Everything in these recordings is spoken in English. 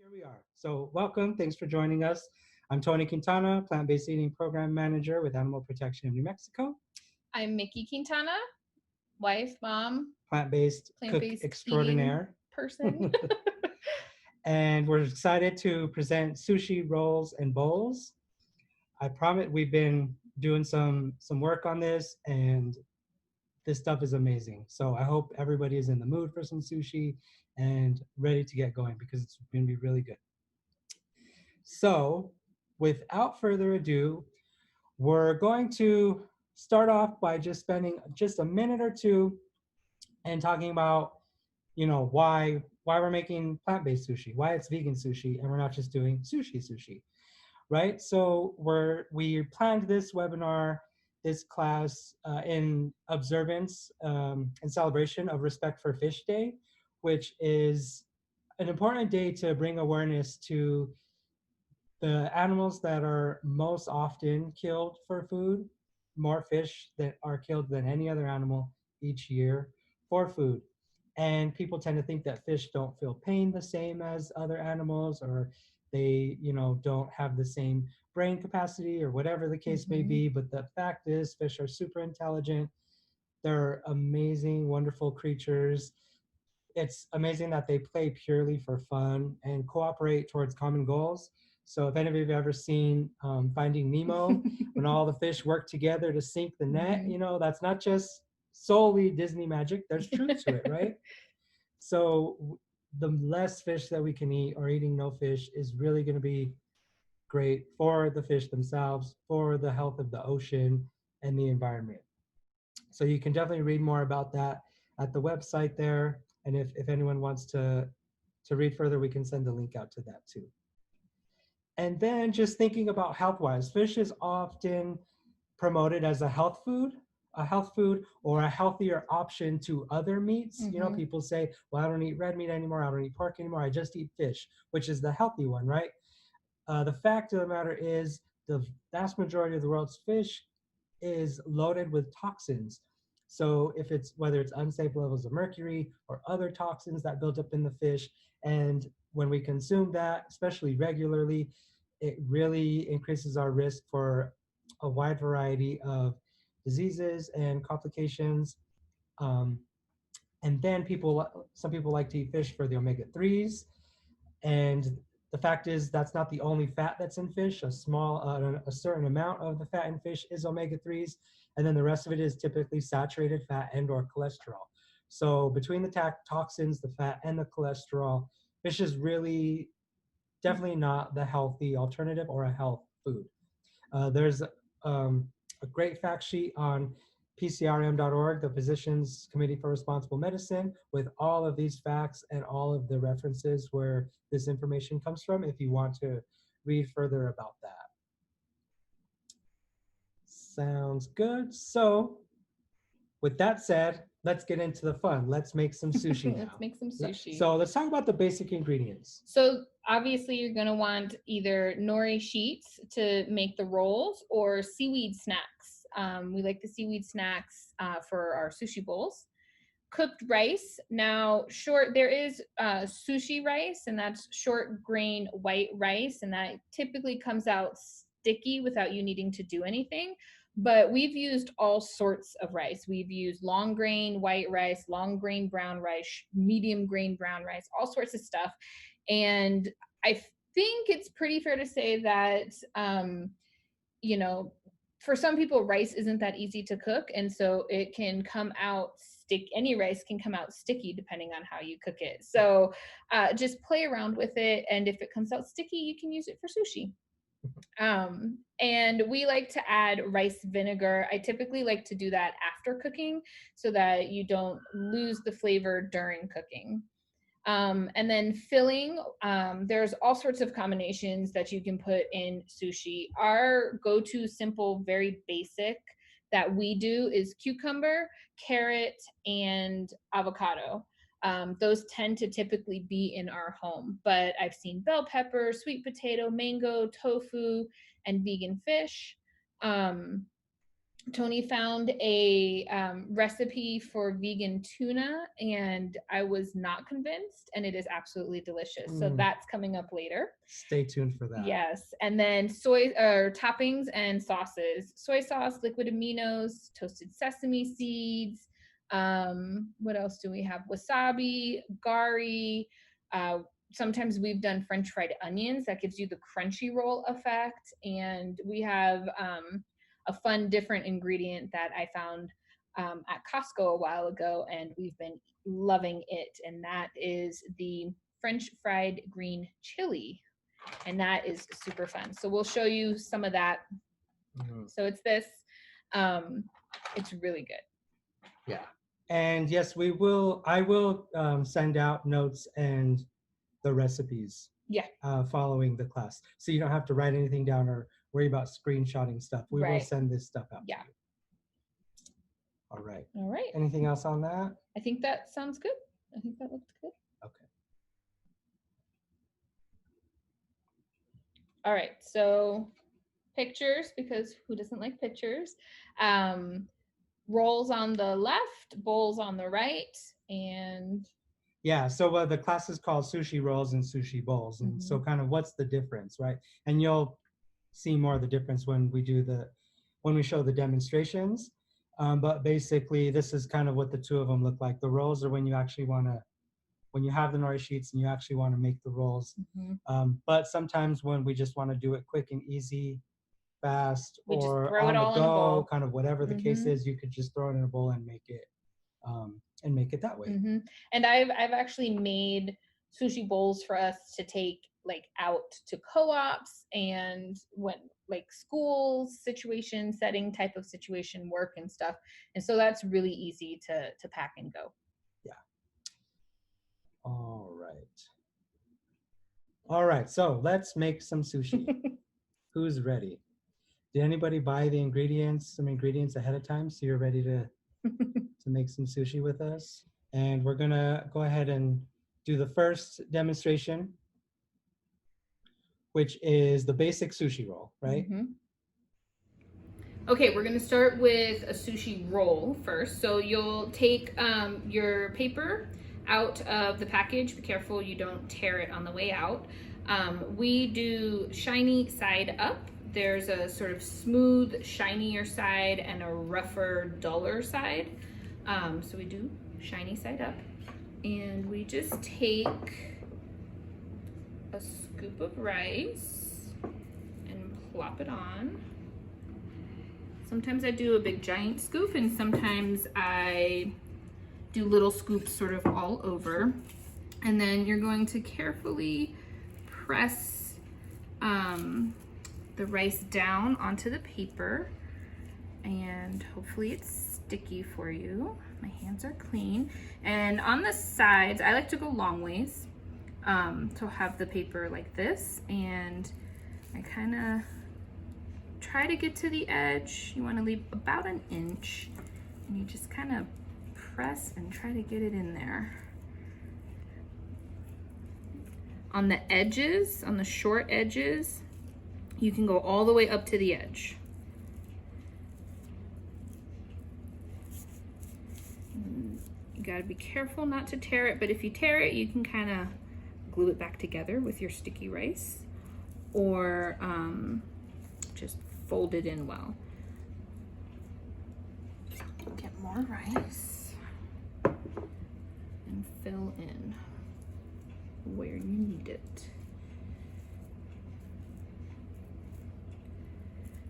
Here we are. So, welcome. Thanks for joining us. I'm Tony Quintana, plant based eating program manager with Animal Protection of New Mexico, I'm Mickey Quintana, wife, mom, plant based plant cook based eating extraordinaire. person. And we're excited to present sushi rolls and bowls. I promise we've been doing some work on this, and this stuff is amazing. So I hope everybody is in the mood for some sushi and ready to get going because it's going to be really good. So, without further ado, we're going to start off by just spending just a minute or two and talking about, why we're making plant-based sushi, why it's vegan sushi, and we're not just doing sushi, right? So we planned this webinar, this class in observance and celebration of Respect for Fish Day, which is an important day to bring awareness to the animals that are most often killed for food, more fish that are killed than any other animal each year for food. And people tend to think that fish don't feel pain the same as other animals, or they, don't have the same brain capacity or whatever the case may Mhm. be. But the fact is, fish are super intelligent. They're amazing, wonderful creatures. It's amazing that they play purely for fun and cooperate towards common goals. So if any of you have ever seen Finding Nemo, when all the fish work together to sink the net, Mhm. that's not just solely Disney magic. There's truth to it, right? So the less fish that we can eat, or eating no fish, is really going to be great for the fish themselves, for the health of the ocean and the environment. So you can definitely read more about that at the website there. And if anyone wants to read further, we can send a link out to that too. And then just thinking about health wise, fish is often promoted as a health food or a healthier option to other meats. Mhm. People say, well, I don't eat red meat anymore. I don't eat pork anymore. I just eat fish, which is the healthy one, right? The fact of the matter is, the vast majority of the world's fish is loaded with toxins. So if it's whether it's unsafe levels of mercury or other toxins that build up in the fish, and when we consume that, especially regularly, it really increases our risk for a wide variety of diseases and complications. Um, and then some people like to eat fish for the omega 3s, and the fact is, that's not the only fat that's in fish. A certain amount of the fat in fish is omega 3s, and then the rest of it is typically saturated fat and/or cholesterol. So between the toxins, the fat, and the cholesterol, fish is really definitely not the healthy alternative or a health food. There's a great fact sheet on PCRM.org, the Physicians Committee for Responsible Medicine, with all of these facts and all of the references where this information comes from if you want to read further about that. Sounds good. So, with that said, let's get into the fun. Let's make some sushi Let's now. make some sushi. So, let's talk about the basic ingredients. So obviously you're going to want either nori sheets to make the rolls or seaweed snacks. We like the seaweed snacks for our sushi bowls. Cooked rice. Now, there is sushi rice, and that's short grain white rice, and that typically comes out sticky without you needing to do anything. But we've used all sorts of rice. We've used long grain white rice, long grain brown rice, medium grain brown rice, all sorts of stuff. And I think it's pretty fair to say that, you know, for some people, rice isn't that easy to cook. And so it can come out any rice can come out sticky depending on how you cook it. So just play around with it. And if it comes out sticky, you can use it for sushi. And we like to add rice vinegar. I typically like to do that after cooking so that you don't lose the flavor during cooking. And then filling, there's all sorts of combinations that you can put in sushi. Our go-to simple, very basic that we do is cucumber, carrot, and avocado. Those tend to typically be in our home, but I've seen bell pepper, sweet potato, mango, tofu, and vegan fish. Um, Tony found a recipe for vegan tuna, and I was not convinced, and it is absolutely delicious. So that's coming up later. Stay tuned for that. Yes, and then soy or toppings and sauces: soy sauce, liquid aminos, toasted sesame seeds. What else do we have? Wasabi, gari. Sometimes we've done French fried onions. That gives you the crunchy roll effect, and we have a fun different ingredient that I found at Costco a while ago, and we've been loving it, and that is the French fried green chili, and that is super fun. So we'll show you some of that. So it's this. It's really good. Yeah. And yes, I will send out notes and the recipes. Yeah. Following the class, so you don't have to write anything down or worry about screenshotting stuff. We will send this stuff out. Yeah. To you. All right. All right. Anything else on that? I think that sounds good. I think that looked good. Okay. All right. So pictures, because who doesn't like pictures? Rolls on the left, bowls on the right, and yeah. So the class is called Sushi Rolls and Sushi Bowls, and so kind of what's the difference, right? And you'll see more of the difference when we show the demonstrations. But basically, this is kind of what the two of them look like. The rolls are when you actually when you have the nori sheets and you actually want to make the rolls. But sometimes when we just want to do it quick and easy, fast, we or just throw on it all the in a go, bowl. kind of whatever the case is, you could just throw it in a bowl and make it that way. And I've actually made sushi bowls for us to take like out to co-ops and when like schools situation setting type of situation work and stuff, and so that's really easy to pack and go. Yeah. All right, so let's make some sushi. Who's ready? Did anybody buy some ingredients ahead of time so you're ready to make some sushi with us? And we're gonna go ahead and do the first demonstration, which is the basic sushi roll, right? Okay, we're gonna start with a sushi roll first. So you'll take your paper out of the package. Be careful you don't tear it on the way out. We do shiny side up. There's a sort of smooth, shinier side and a rougher, duller side. So we do shiny side up. And we just take a scoop of rice and plop it on. Sometimes I do a big giant scoop, and sometimes I do little scoops sort of all over. And then you're going to carefully press the rice down onto the paper, and hopefully it's sticky for you. My hands are clean. And on the sides, I like to go long ways. So have the paper like this, and I kind of try to get to the edge. You want to leave about an inch, and you just kind of press and try to get it in there. On the edges, on the short edges, you can go all the way up to the edge. You gotta be careful not to tear it, but if you tear it, you can kind of glue it back together with your sticky rice, or just fold it in well. Get more rice and fill in where you need it.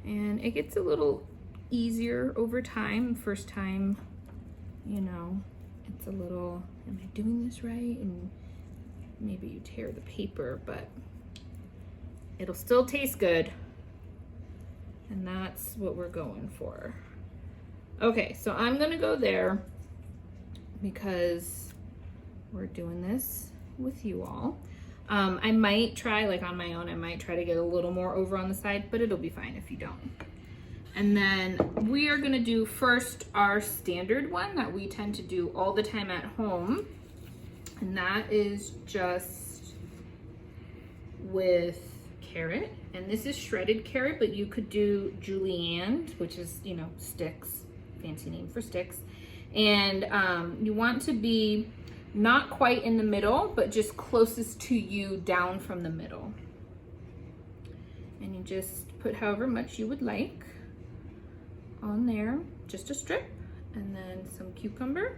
And it gets a little easier over time. First time, you know, it's a little, am I doing this right? And maybe you tear the paper, but it'll still taste good. And that's what we're going for. Okay, so I'm gonna go there because we're doing this with you all. I might try, like on my own, I might try to get a little more over on the side, but it'll be fine if you don't. And then we are gonna do first our standard one that we tend to do all the time at home. And that is just with carrot, and this is shredded carrot, but you could do julienne, which is, you know, sticks, fancy name for sticks. And you want to be not quite in the middle, but just closest to you down from the middle. And you just put however much you would like on there, just a strip, and then some cucumber.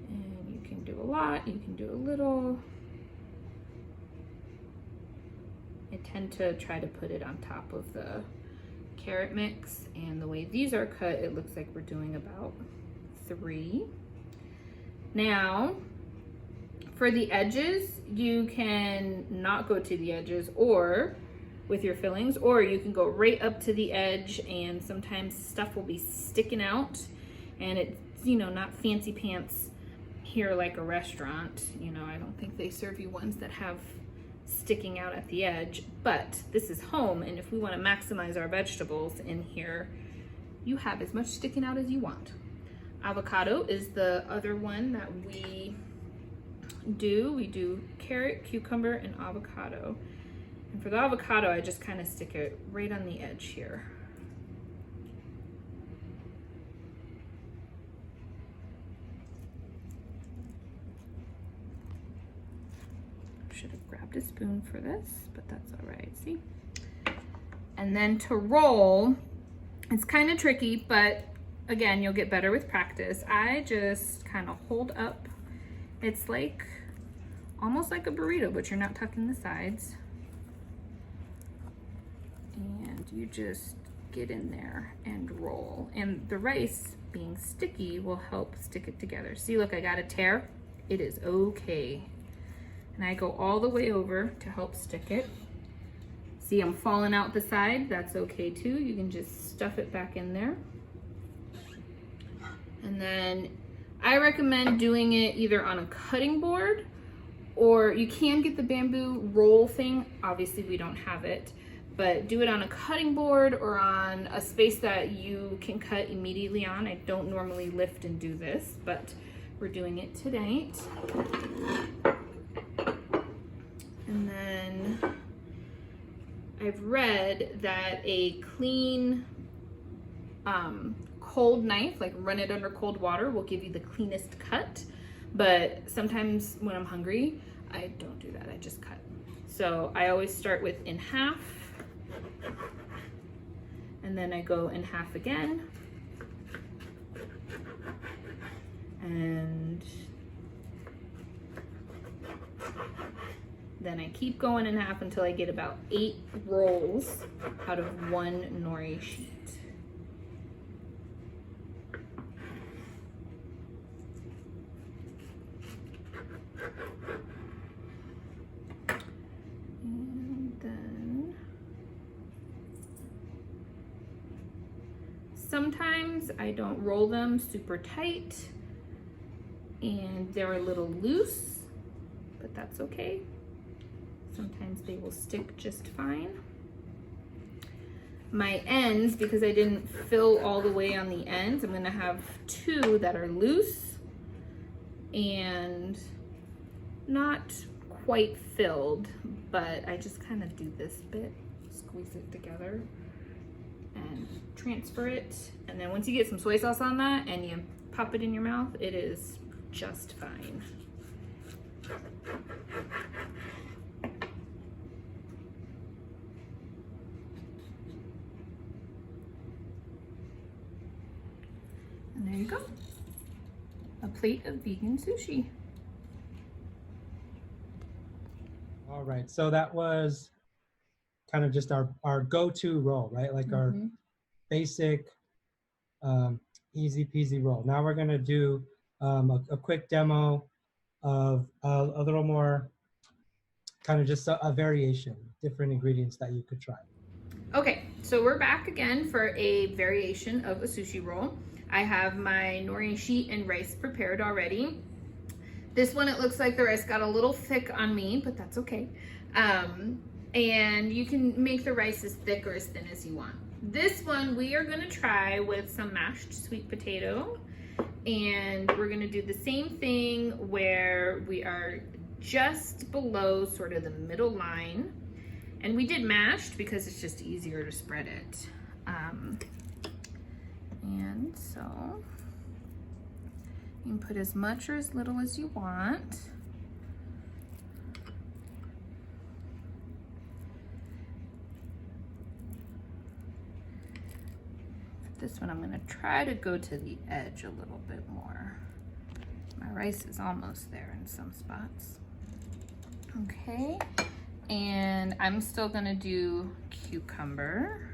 And you can do a lot, you can do a little. I tend to try to put it on top of the carrot mix, and the way these are cut, it looks like we're doing about 3. Now, for the edges, you can not go to the edges or with your fillings, or you can go right up to the edge, and sometimes stuff will be sticking out, and it's, you know, not fancy pants here like a restaurant. You know, I don't think they serve you ones that have sticking out at the edge, but this is home, and if we want to maximize our vegetables in here, you have as much sticking out as you want. Avocado is the other one that we do carrot, cucumber, and avocado. And for the avocado, I just kind of stick it right on the edge here. Should have grabbed a spoon for this, but that's all right, see? And then to roll, it's kind of tricky, but again, you'll get better with practice. I just kind of hold up. It's like almost like a burrito, but you're not tucking the sides. And you just get in there and roll. And the rice being sticky will help stick it together. See, look, I got a tear. It is okay. And I go all the way over to help stick it. See, I'm falling out the side. That's okay too. You can just stuff it back in there. And then I recommend doing it either on a cutting board, or you can get the bamboo roll thing. Obviously we don't have it, but do it on a cutting board or on a space that you can cut immediately on. I don't normally lift and do this, but we're doing it tonight. And then I've read that a clean cold knife, like run it under cold water, will give you the cleanest cut. But sometimes when I'm hungry, I don't do that, I just cut. So I always start with in half, and then I go in half again, and then I keep going in half until I get about 8 rolls out of 1 nori sheet. And then sometimes I don't roll them super tight and they're a little loose, but that's okay. Sometimes they will stick just fine. My ends, because I didn't fill all the way on the ends, I'm gonna have 2 that are loose and not quite filled, but I just kind of do this bit, squeeze it together and transfer it. And then once you get some soy sauce on that and you pop it in your mouth, it is just fine. And there you go, a plate of vegan sushi. All right, so that was kind of just our go-to roll, right? Like our basic easy peasy roll. Now we're gonna do a quick demo of a little more kind of just a variation, different ingredients that you could try. Okay, so we're back again for a variation of a sushi roll. I have my nori sheet and rice prepared already. This one, it looks like the rice got a little thick on me, but that's okay. And you can make the rice as thick or as thin as you want. This one, we are gonna try with some mashed sweet potato And we're gonna do the same thing where we are just below sort of the middle line. And we did mashed because it's just easier to spread it. And so you can put as much or as little as you want. This one I'm gonna try to go to the edge a little bit more. My rice is almost there in some spots. Okay, and I'm still gonna do cucumber.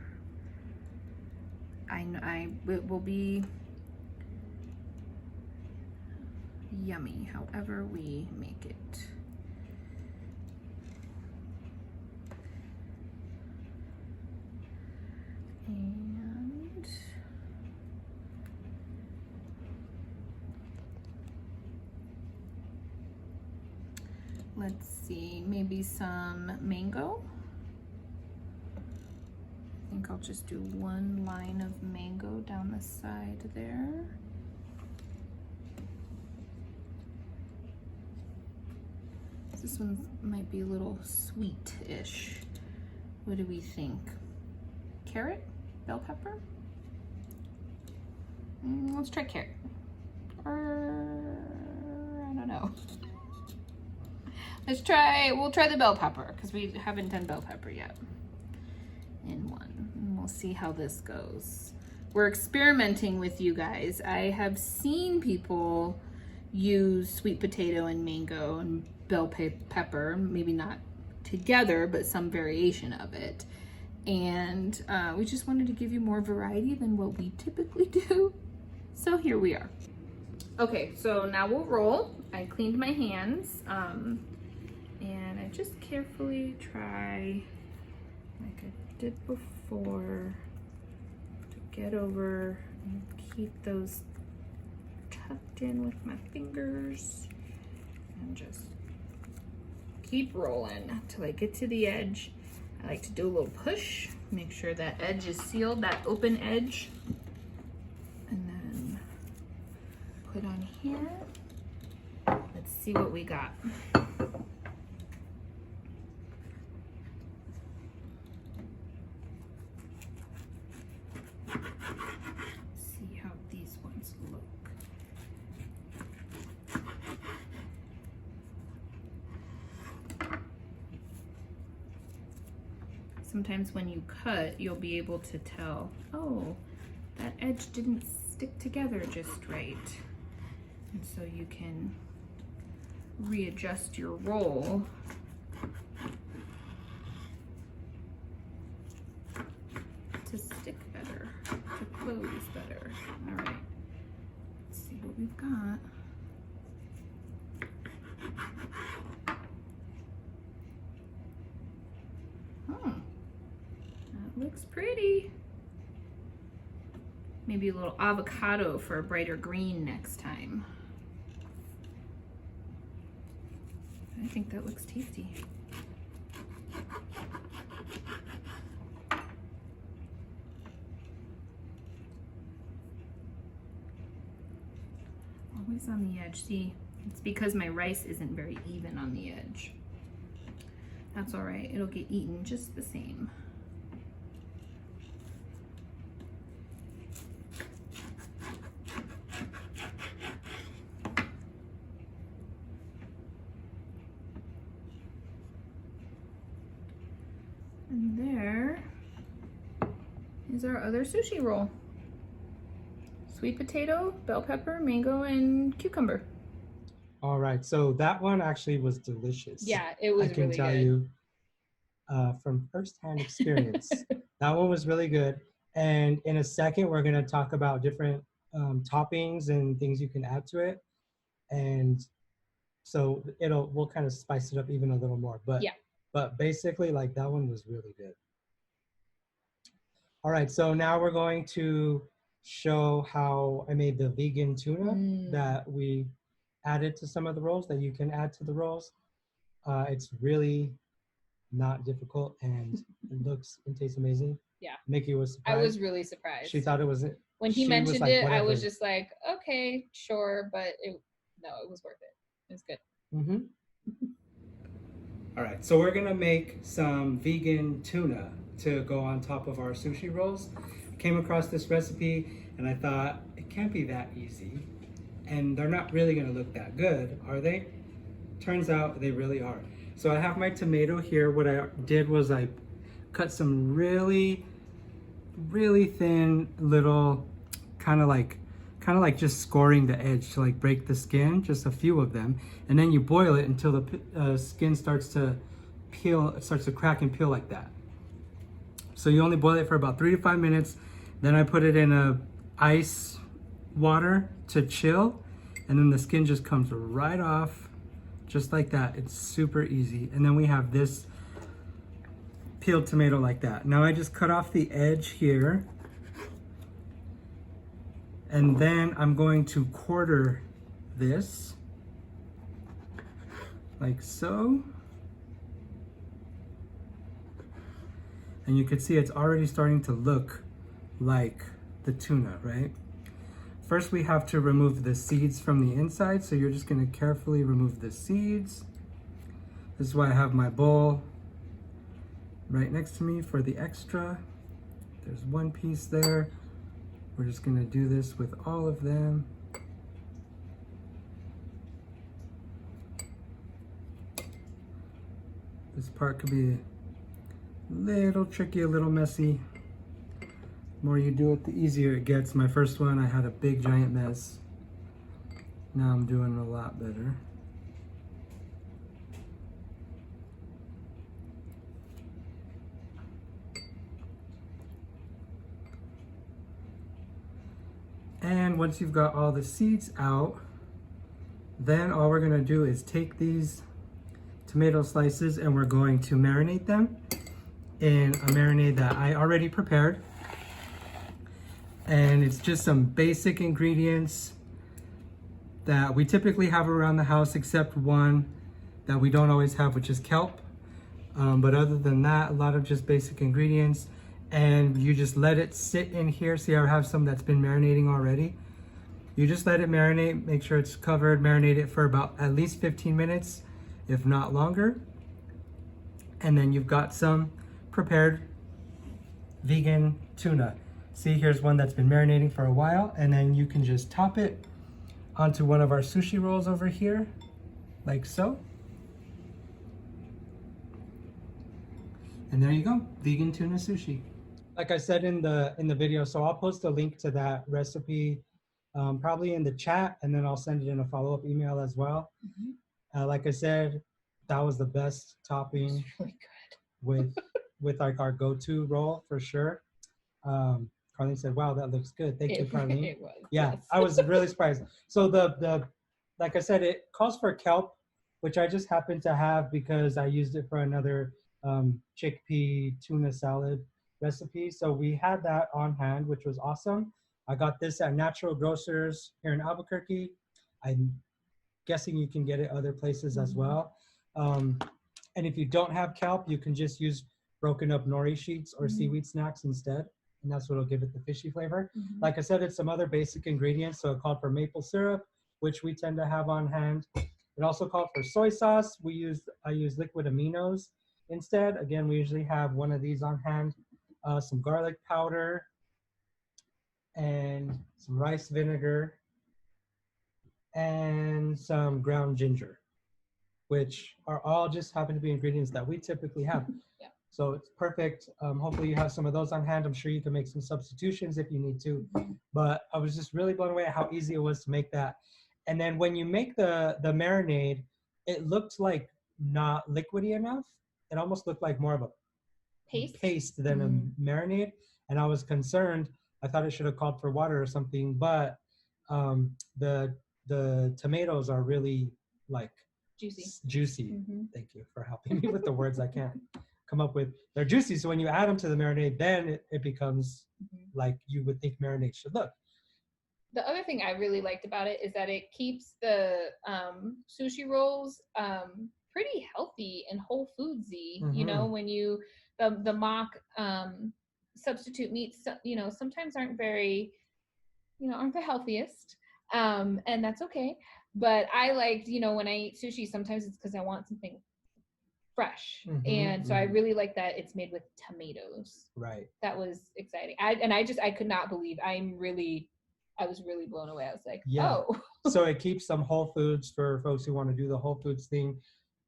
It will be yummy however we make it. And let's see, maybe some mango. I think I'll just do one line of mango down the side there. This one might be a little sweet-ish. What do we think? Carrot? Bell pepper? Let's try carrot. Or I don't know. We'll try the bell pepper because we haven't done bell pepper yet. In one. And we'll see how this goes. We're experimenting with you guys. I have seen people use sweet potato and mango and bell pepper, maybe not together, but some variation of it. And we just wanted to give you more variety than what we typically do. So here we are. Okay, so now we'll roll. I cleaned my hands and I just carefully try, like I did before, to get over and keep those tucked in with my fingers and just keep rolling until I get to the edge. I like to do a little push, make sure that edge is sealed, that open edge, and then put on here. Let's see what we got. See how these ones look. Sometimes when you cut, you'll be able to tell, oh, that edge didn't stick together just right. And so you can readjust your roll to stick better, to close better. All right, let's see what we've got. Looks pretty. Maybe a little avocado for a brighter green next time. I think that looks tasty. Always on the edge. See, it's because my rice isn't very even on the edge. That's all right. It'll get eaten just the same. And there is our other sushi roll. Sweet potato, bell pepper, mango, and cucumber. All right, so that one actually was delicious. Yeah, it was really good. I can tell you from firsthand experience. That one was really good. And in a second, we're gonna talk about different toppings and things you can add to it. And so we'll kind of spice it up even a little more. But yeah. But basically, like, that one was really good. All right, so now we're going to show how I made the vegan tuna that we added to some of the rolls, that you can add to the rolls. It's really not difficult, and it looks and tastes amazing. Yeah. Nikki was surprised. I was really surprised. She thought it was When he she was mentioned like, it, I was whatever. just like, okay, sure, but no, it was worth it. It was good. Mm-hmm. All right, so we're gonna make some vegan tuna to go on top of our sushi rolls. Came across this recipe and I thought it can't be that easy. And they're not really gonna look that good, are they? Turns out they really are. So I have my tomato here. What I did was I cut some really, really thin little, kind of like just scoring the edge to like break the skin, just a few of them, and then you boil it until the skin starts to peel, it starts to crack and peel like that. So you only boil it for about 3 to 5 minutes. Then I put it in a ice water to chill, and then the skin just comes right off, just like that. It's super easy. And then we have this peeled tomato like that. Now I just cut off the edge here, and then I'm going to quarter this like so. And you can see it's already starting to look like the tuna, right? First we have to remove the seeds from the inside, so you're just going to carefully remove the seeds. This is why I have my bowl right next to me for the extra. There's one piece there. We're just going to do this with all of them. This part could be a little tricky, a little messy. The more you do it, the easier it gets. My first one, I had a big giant mess. Now I'm doing a lot better. And once you've got all the seeds out, then all we're gonna do is take these tomato slices and we're going to marinate them in a marinade that I already prepared. And it's just some basic ingredients that we typically have around the house, except one that we don't always have, which is kelp. But other than that, a lot of just basic ingredients. And you just let it sit in here. See, I have some that's been marinating already. You just let it marinate, make sure it's covered, marinate it for about at least 15 minutes, if not longer. And then you've got some prepared vegan tuna. See, here's one that's been marinating for a while, and then you can just top it onto one of our sushi rolls over here, like so. And there you go, vegan tuna sushi. Like I said in the video, so I'll post a link to that recipe probably in the chat, and then I'll send it in a follow-up email as well. Like I said, that was the best topping. Really good. with like our go-to roll for sure. Carlene said, "Wow, that looks good. Thank you, Carlene." It was. Yeah, Yes. I was really surprised. So the like I said, it calls for kelp, which I just happened to have because I used it for another chickpea tuna salad recipe. So we had that on hand, which was awesome. I got this at Natural Grocers here in Albuquerque. I'm guessing you can get it other places as well. And if you don't have kelp, you can just use broken up nori sheets or seaweed snacks instead. And that's what'll give it the fishy flavor. Like I said, it's some other basic ingredients. So it called for maple syrup, which we tend to have on hand. It also called for soy sauce. I use liquid aminos instead. Again, we usually have one of these on hand. Some garlic powder and some rice vinegar and some ground ginger, which are all just happen to be ingredients that we typically have. Yeah. So it's perfect. Hopefully you have some of those on hand. I'm sure you can make some substitutions if you need to. But I was just really blown away at how easy it was to make that. And then when you make the marinade, it looked like not liquidy enough. It almost looked like more of a paste than a marinade. And I was concerned. I thought it should have called for water or something. But the tomatoes are really like juicy. Thank you for helping me with the words I can't come up with. They're juicy, so when you add them to the marinade, then it becomes like you would think marinade should look. The other thing I really liked about it is that it keeps the sushi rolls pretty healthy and whole foodsy. You know, when you the mock substitute meats, you know, sometimes aren't very aren't the healthiest. And that's okay. But I liked, when I eat sushi, sometimes it's because I want something fresh. And so I really like that it's made with tomatoes. Right. That was exciting. I could not believe I was really blown away. I was like, Yeah. oh. So it keeps some whole foods for folks who want to do the whole foods thing.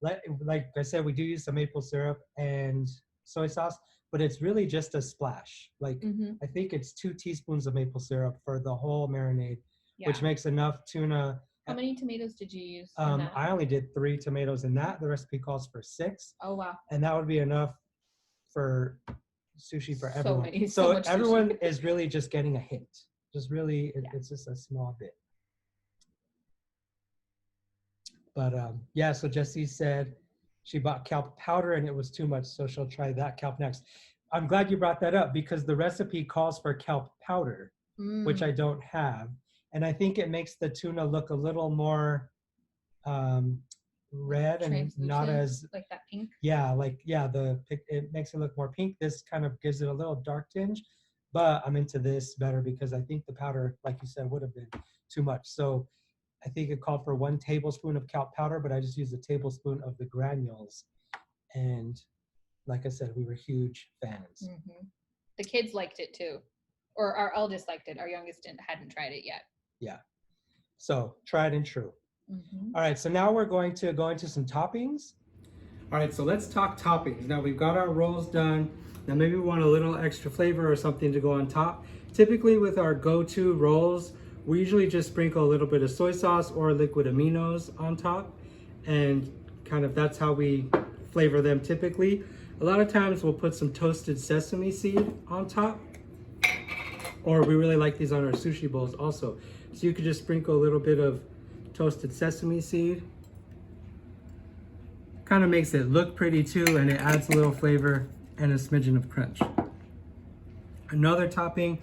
Like I said, we do use some maple syrup and soy sauce, but it's really just a splash. Like I think it's 2 teaspoons of maple syrup for the whole marinade, which Yeah. makes enough tuna. How many tomatoes did you use in that? I only did 3 tomatoes in that. The recipe calls for 6, Oh wow. and that would be enough for sushi for So everyone. many, so So much everyone sushi. is really just getting a hint. Just really, Yeah. it's just a small bit. But yeah, so Jessie said she bought kelp powder and it was too much, so she'll try that kelp next. I'm glad you brought that up because the recipe calls for kelp powder, which I don't have. And I think it makes the tuna look a little more red and not as, like that pink. yeah, like, yeah, it makes it look more pink. This kind of gives it a little dark tinge, but I'm into this better because I think the powder, like you said, would have been too much. So I think it called for 1 tablespoon of kelp powder, but I just used a tablespoon of the granules. And like I said, we were huge fans. Mm-hmm. The kids liked it too, or our eldest liked it. Our youngest hadn't tried it yet. Yeah. So tried and true. All right. So now we're going to go into some toppings. All right. So let's talk toppings. Now we've got our rolls done. Now maybe we want a little extra flavor or something to go on top. Typically with our go-to rolls, we usually just sprinkle a little bit of soy sauce or liquid aminos on top. And kind of that's how we flavor them typically. A lot of times we'll put some toasted sesame seed on top. Or we really like these on our sushi bowls also. So you could just sprinkle a little bit of toasted sesame seed. Kind of makes it look pretty too, and it adds a little flavor and a smidgen of crunch. Another topping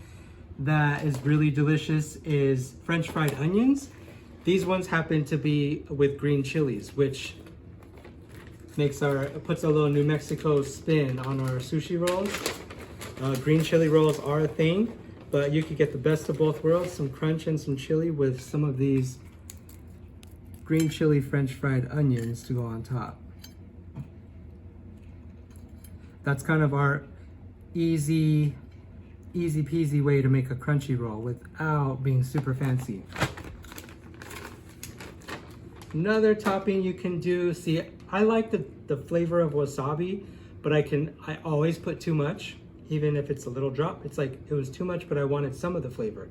that is really delicious is French fried onions. These ones happen to be with green chilies, which puts a little New Mexico spin on our sushi rolls. Green chili rolls are a thing, but you could get the best of both worlds, some crunch and some chili with some of these green chili French fried onions to go on top. That's kind of our easy peasy way to make a crunchy roll without being super fancy. Another topping you can do, see, I like the flavor of wasabi, but I always put too much, even if it's a little drop. It's like it was too much, but I wanted some of the flavor.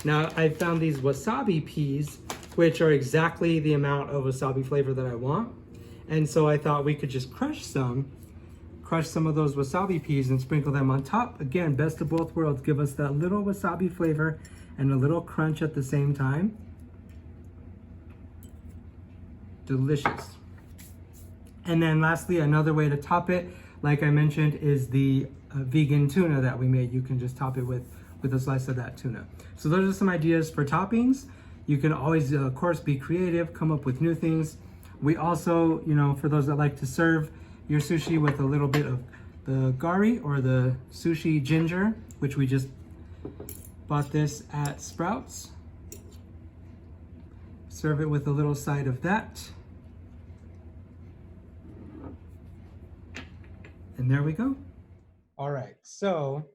Now I found these wasabi peas, which are exactly the amount of wasabi flavor that I want. And so I thought we could just crush some of those wasabi peas and sprinkle them on top. Again, best of both worlds. Give us that little wasabi flavor and a little crunch at the same time. Delicious. And then lastly, another way to top it, like I mentioned, is the vegan tuna that we made. You can just top it with a slice of that tuna. So those are some ideas for toppings. You can always, of course, be creative, come up with new things. We also, for those that like to serve your sushi with a little bit of the gari or the sushi ginger, which we just bought this at Sprouts. Serve it with a little side of that. And there we go. All right, so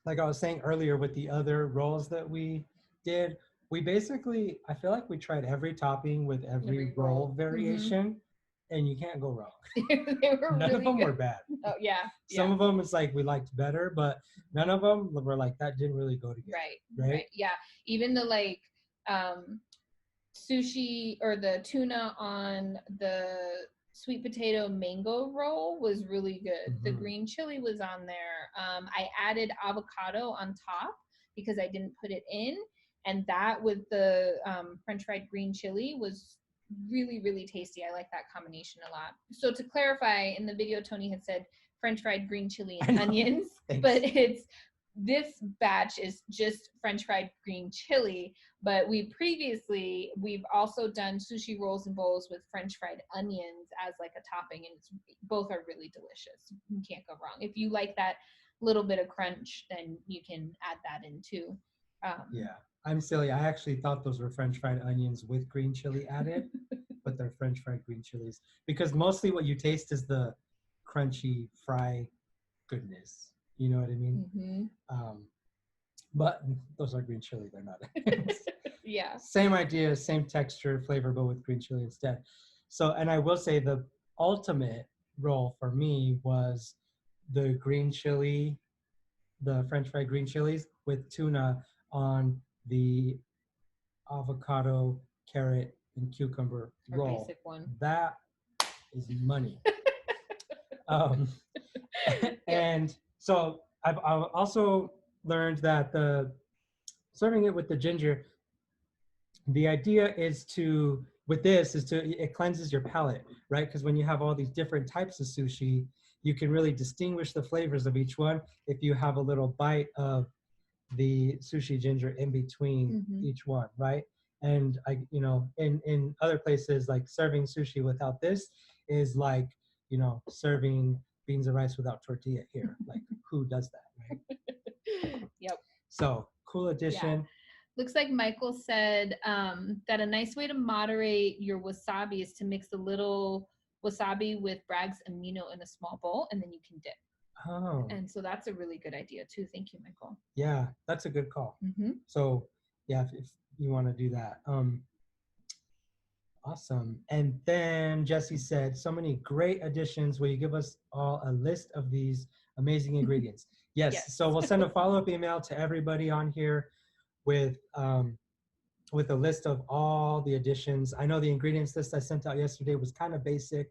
like I was saying earlier with the other rolls that we did, we basically, I feel like we tried every topping with every roll variation, and you can't go wrong. They were None really of them good. were bad. Oh yeah. Some of them it's like we liked better, but none of them were like that didn't really go together. Right. Yeah. Even the sushi or the tuna on the sweet potato mango roll was really good. The green chili was on there. I added avocado on top because I didn't put it in, and that with the French fried green chili was really, really tasty. I like that combination a lot. So to clarify, in the video, Tony had said French fried green chili and onions, but this batch is just French fried green chili. But we've also done sushi rolls and bowls with French fried onions as like a topping, and both are really delicious. You can't go wrong. If you like that little bit of crunch, then you can add that in too. Yeah, I'm silly. I actually thought those were French fried onions with green chili added, but they're French fried green chilies because mostly what you taste is the crunchy fry goodness. You know what I mean? Mm-hmm. But those are green chili. They're not. Yeah. Same idea, same texture, flavor, but with green chili instead. So, and I will say the ultimate roll for me was the green chili, the French fried green chilies with tuna on the avocado, carrot, and cucumber Our roll. basic one. That is money. um, and so I've also learned that the serving it with the ginger, the idea is to with this is to it cleanses your palate, right? Because when you have all these different types of sushi, you can really distinguish the flavors of each one if you have a little bite of the sushi ginger in between each one, right? And in other places, like serving sushi without this is like, serving beans and rice without tortilla here. Like, who does that, right? Yep. So cool addition. Looks like Michael said that a nice way to moderate your wasabi is to mix a little wasabi with Bragg's amino in a small bowl, and then you can dip. Oh, And so that's a really good idea too. Thank you, Michael. yeah, that's a good call. Mm-hmm. So yeah, if you want to do that. Awesome. And then Jesse said, so many great additions. Will you give us all a list of these amazing ingredients? Yes. Yes. So we'll send a follow-up email to everybody on here with a list of all the additions. I know the ingredients list I sent out yesterday was kind of basic,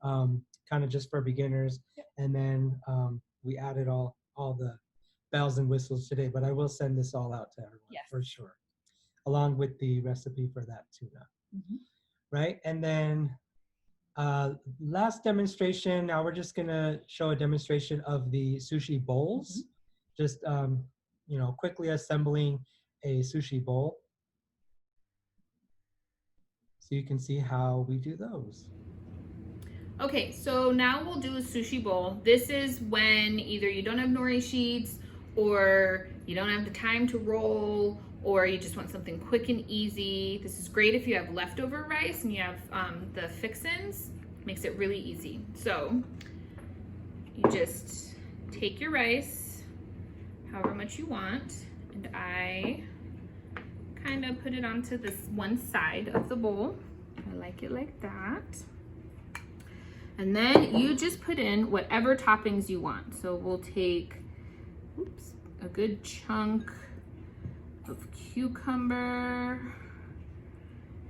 kind of just for beginners. Yep. And then we added all the bells and whistles today, but I will send this all out to everyone for sure, along with the recipe for that tuna. Right? And then last demonstration, now we're just gonna show a demonstration of the sushi bowls. Just, quickly assembling a sushi bowl. So you can see how we do those. Okay, so now we'll do a sushi bowl. This is when either you don't have nori sheets or you don't have the time to roll or you just want something quick and easy. This is great if you have leftover rice and you have the fixins. Makes it really easy. So you just take your rice, however much you want, and I kind of put it onto this one side of the bowl. I like it like that. And then you just put in whatever toppings you want. So we'll take, a good chunk of cucumber.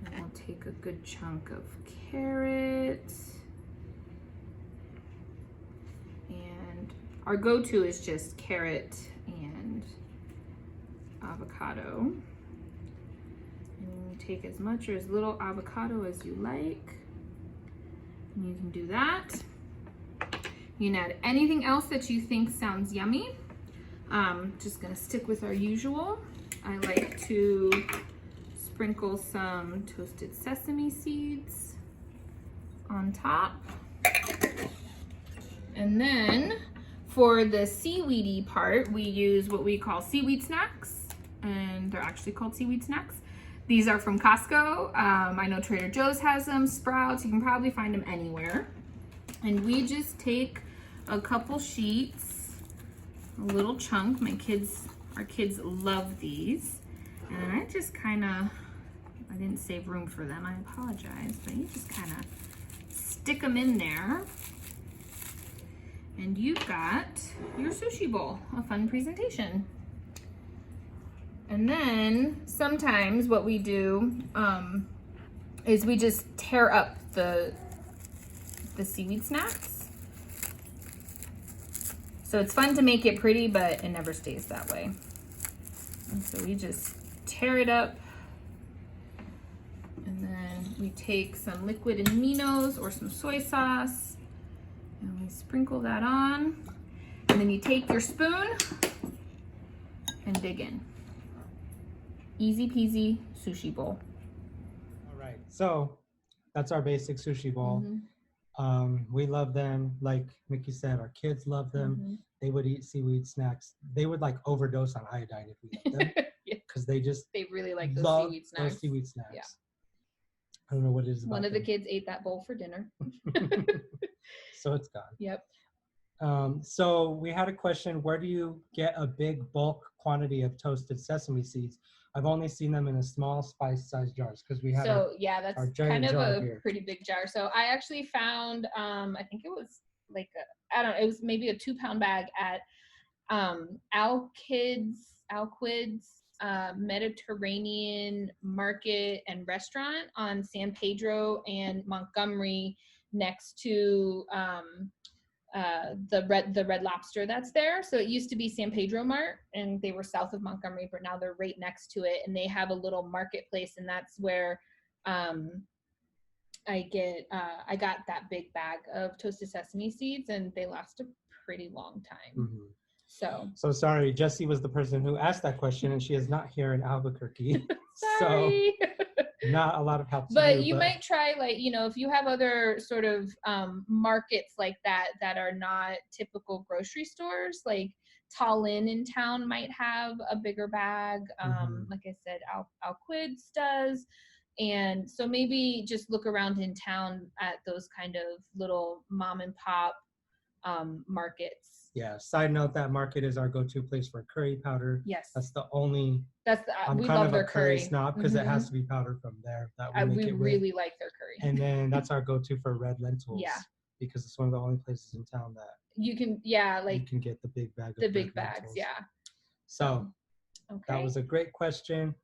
And we'll take a good chunk of carrot. And our go-to is just carrot and avocado. And you take as much or as little avocado as you like. And you can do that. You can add anything else that you think sounds yummy. Just gonna stick with our usual. I like to sprinkle some toasted sesame seeds on top. And then for the seaweedy part, we use what we call seaweed snacks, and they're actually called seaweed snacks. These are from Costco. I know Trader Joe's has them, Sprouts, you can probably find them anywhere. And we just take a couple sheets, a little chunk. Our kids love these. And I just I didn't save room for them, I apologize, but you just kind of stick them in there. And you've got your sushi bowl, a fun presentation. And then sometimes what we do is we just tear up the seaweed snacks. So it's fun to make it pretty, but it never stays that way. And so we just tear it up. And then we take some liquid aminos or some soy sauce and we sprinkle that on. And then you take your spoon and dig in. Easy peasy sushi bowl. All right, so that's our basic sushi bowl. We love them. Like Mickey said, our kids love them. They would eat seaweed snacks. They would like overdose on iodine if we ate them. because they just They really like those love seaweed snacks. those seaweed snacks. Yeah. I don't know what it is about One of the them. kids ate that bowl for dinner. So it's gone. Yep. So we had a question, where do you get a big bulk quantity of toasted sesame seeds? I've only seen them in a small spice-sized jars because we had So yeah, our that's giant kind of jar a here. pretty big jar. So I actually found, I think it was like I don't know, it was maybe a 2-pound bag at Alquid's Mediterranean Market and Restaurant on San Pedro and Montgomery, next to the Red Lobster that's there. So it used to be San Pedro Mart, and they were south of Montgomery, but now they're right next to it, and they have a little marketplace, and that's where I got that big bag of toasted sesame seeds, and they last a pretty long time. Mm-hmm. So sorry, Jessie was the person who asked that question, and she is not here in Albuquerque. Sorry. So not a lot of help to But you might try, like, if you have other sort of markets like that are not typical grocery stores, like Tallinn in town might have a bigger bag. Like I said, Alquids does. And so maybe just look around in town at those kind of little mom and pop markets. Yeah, side note, that market is our go-to place for curry powder. Yes. That's the only, I'm we kind love of their a curry snob because it has Mhm. to be powdered from there. That We really like their curry. And then that's our go-to for red lentils. Yeah. Because it's one of the only places in town that you can, like you can get the big bag of the big red bags, lentils. yeah. So okay. That was a great question.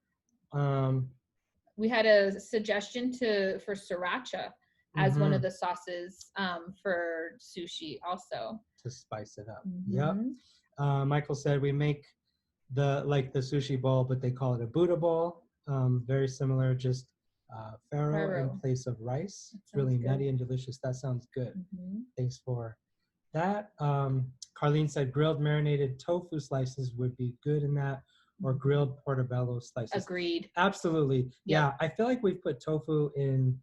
We had a suggestion for sriracha as one of the sauces for sushi also. To spice it up. Yep. Michael said we make the sushi bowl, but they call it a Buddha bowl. Very similar, just farro in place of rice. It's really nutty and delicious. That sounds good. Thanks for that. Carlene said grilled marinated tofu slices would be good in that, or grilled portobello slices. Agreed. Absolutely. Yep. Yeah, I feel like we've put tofu in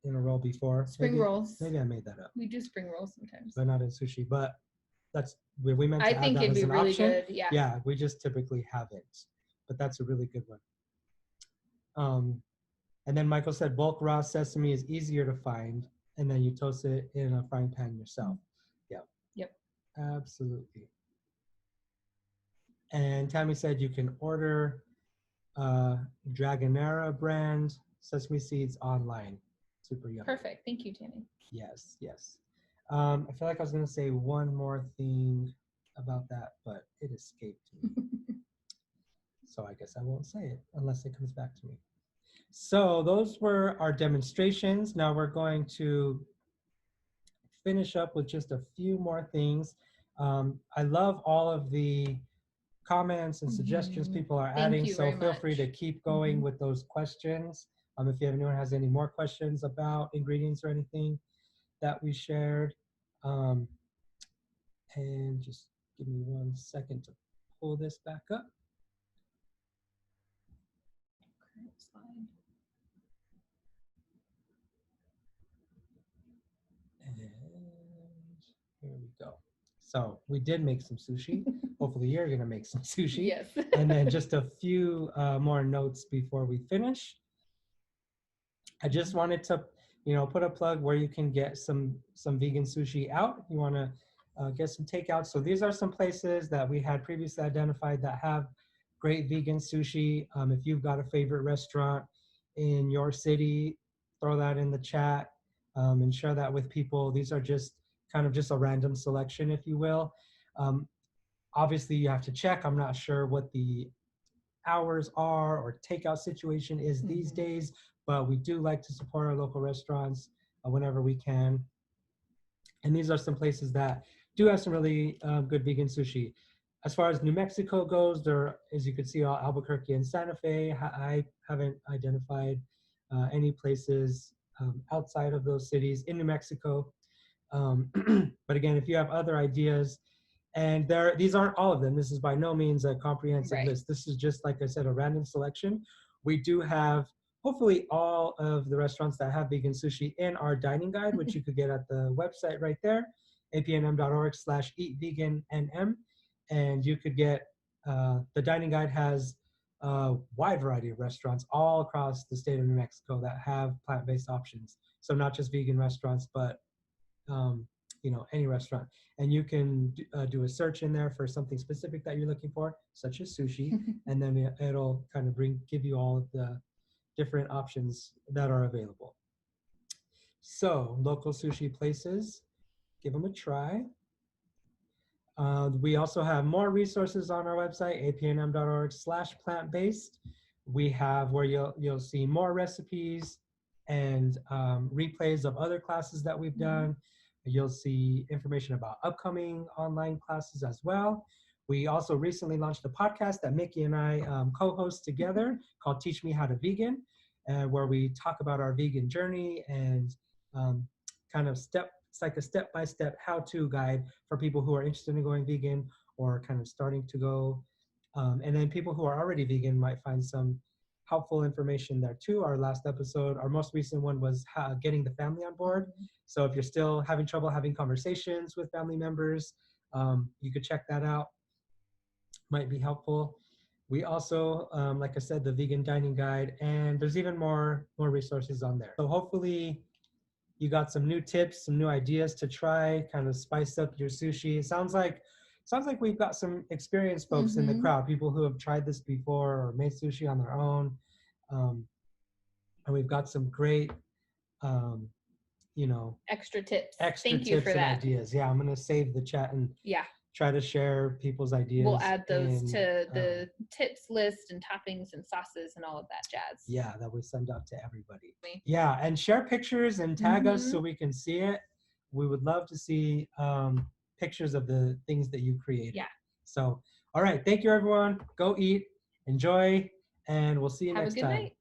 a roll before. Spring rolls. Maybe I made that up. We do spring rolls sometimes, but not in sushi. But that's we meant to I add think that it'd as be an really option. good. Yeah. Yeah, we just typically haven't, but that's a really good one. And then Michael said bulk raw sesame is easier to find, and then you toast it in a frying pan yourself. Yeah. Yep. Absolutely. And Tammy said you can order Dragonera brand sesame seeds online. Super yummy. Perfect. Thank you, Tammy. Yes, yes. I feel like I was going to say one more thing about that, but it escaped me. So I guess I won't say it unless it comes back to me. So those were our demonstrations. Now we're going to finish up with just a few more things. I love all of the comments and suggestions people are adding, so feel free to keep going with those questions. If anyone has any more questions about ingredients or anything that we shared. And just give me 1 second to pull this back up. And here we go. So we did make some sushi. Hopefully you're gonna make some sushi. Yes. And then just a few more notes before we finish. I just wanted to, put a plug where you can get some vegan sushi out. You want to get some takeout. So these are some places that we had previously identified that have great vegan sushi. If you've got a favorite restaurant in your city, throw that in the chat and share that with people. These are just kind of just a random selection, if you will. Obviously, you have to check. I'm not sure what the hours are or takeout situation is these days, but we do like to support our local restaurants whenever we can. And these are some places that do have some really good vegan sushi. As far as New Mexico goes, there, as you can see, Albuquerque and Santa Fe. I haven't identified any places outside of those cities in New Mexico. But again, if you have other ideas, and these aren't all of them. This is by no means a comprehensive list. This is just, like I said, a random selection. We do have, hopefully, all of the restaurants that have vegan sushi in our dining guide, which you could get at the website right there, apnm.org/eatveganNM. And you could get, the dining guide has a wide variety of restaurants all across the state of New Mexico that have plant-based options. So not just vegan restaurants, but um, any restaurant. And you can do a search in there for something specific that you're looking for, such as sushi, and then it'll kind of give you all of the different options that are available. So local sushi places, give them a try. We also have more resources on our website, apnm.org/plant-based. We have where you'll see more recipes and replays of other classes that we've done. You'll see information about upcoming online classes as well. We also recently launched a podcast that Mickey and I co-host together called Teach Me How to Vegan, where we talk about our vegan journey and kind of it's like a step-by-step how-to guide for people who are interested in going vegan or kind of starting to go. And then people who are already vegan might find some helpful information there too. Our last episode, our most recent one was getting the family on board. So if you're still having trouble having conversations with family members, you could check that out. Might be helpful. We also, like I said, the vegan dining guide, and there's even more resources on there. So hopefully you got some new tips, some new ideas to try, kind of spice up your sushi. It sounds like we've got some experienced folks in the crowd, people who have tried this before or made sushi on their own. And we've got some great, extra tips. Extra Thank you tips for and that. ideas. Yeah, I'm gonna save the chat and try to share people's ideas. We'll add those to the tips list and toppings and sauces and all of that jazz. Yeah, that we send out to everybody. Yeah, and share pictures and tag us so we can see it. We would love to see pictures of the things that you created. Yeah. So, all right, thank you everyone. Go eat, enjoy, and we'll see you next time. Have a good night.